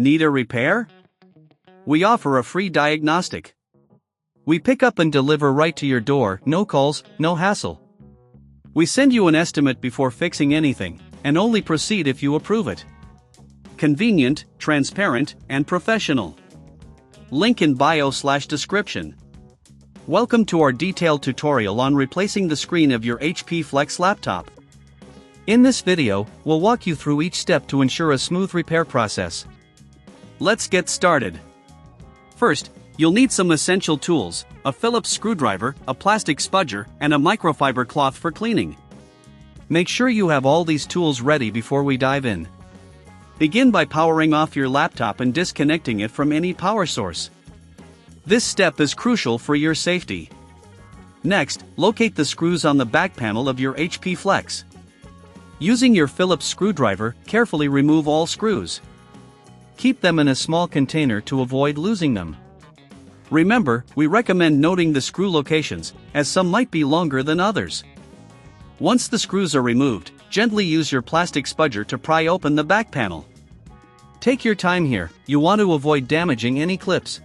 Need a repair? We offer a free diagnostic. We pick up and deliver right to your door, no calls, no hassle. We send you an estimate before fixing anything, and only proceed if you approve it. Convenient, transparent, and professional. Link in bio/description. Welcome to our detailed tutorial on replacing the screen of your HP Flex laptop. In this video, we'll walk you through each step to ensure a smooth repair process. Let's get started. First, you'll need some essential tools: a Phillips screwdriver, a plastic spudger, and a microfiber cloth for cleaning. Make sure you have all these tools ready before we dive in. Begin by powering off your laptop and disconnecting it from any power source. This step is crucial for your safety. Next, locate the screws on the back panel of your HP Flex. Using your Phillips screwdriver, carefully remove all screws. Keep them in a small container to avoid losing them. Remember, we recommend noting the screw locations, as some might be longer than others. Once the screws are removed, gently use your plastic spudger to pry open the back panel. Take your time here, you want to avoid damaging any clips.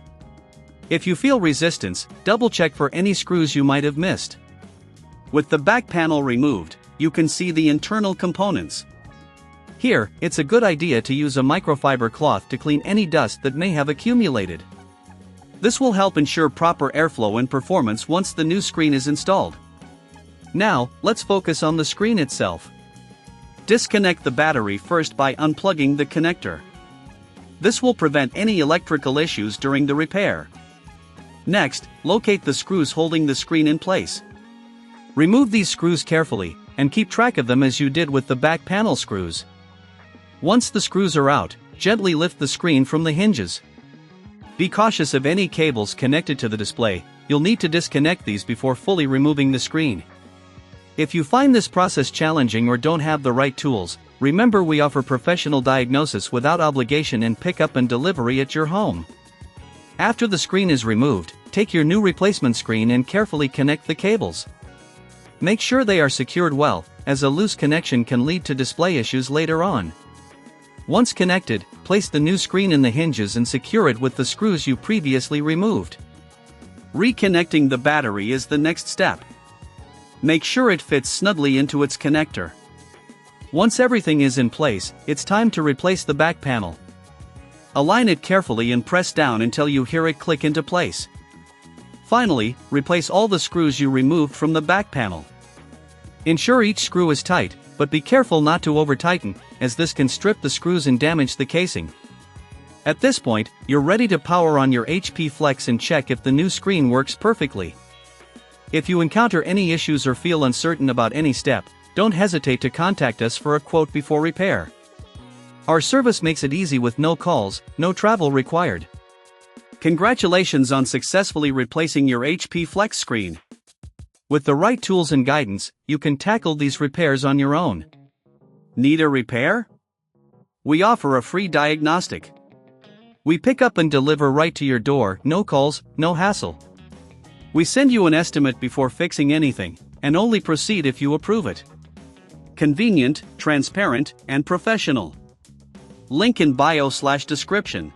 If you feel resistance, double-check for any screws you might have missed. With the back panel removed, you can see the internal components. Here, it's a good idea to use a microfiber cloth to clean any dust that may have accumulated. This will help ensure proper airflow and performance once the new screen is installed. Now, let's focus on the screen itself. Disconnect the battery first by unplugging the connector. This will prevent any electrical issues during the repair. Next, locate the screws holding the screen in place. Remove these screws carefully, and keep track of them as you did with the back panel screws. Once the screws are out, gently lift the screen from the hinges. Be cautious of any cables connected to the display. You'll need to disconnect these before fully removing the screen. If you find this process challenging or don't have the right tools, remember we offer professional diagnosis without obligation and pickup and delivery at your home. After the screen is removed, take your new replacement screen and carefully connect the cables. Make sure they are secured well, as a loose connection can lead to display issues later on. Once connected, place the new screen in the hinges and secure it with the screws you previously removed. Reconnecting the battery is the next step. Make sure it fits snugly into its connector. Once everything is in place, it's time to replace the back panel. Align it carefully and press down until you hear it click into place. Finally, replace all the screws you removed from the back panel. Ensure each screw is tight, but be careful not to over-tighten, as this can strip the screws and damage the casing. At this point, you're ready to power on your HP Flex and check if the new screen works perfectly. If you encounter any issues or feel uncertain about any step, don't hesitate to contact us for a quote before repair. Our service makes it easy with no calls, no travel required. Congratulations on successfully replacing your HP Flex screen. With the right tools and guidance, you can tackle these repairs on your own. Need a repair? We offer a free diagnostic. We pick up and deliver right to your door, no calls, no hassle. We send you an estimate before fixing anything, and only proceed if you approve it. Convenient, transparent, and professional. Link in bio/description.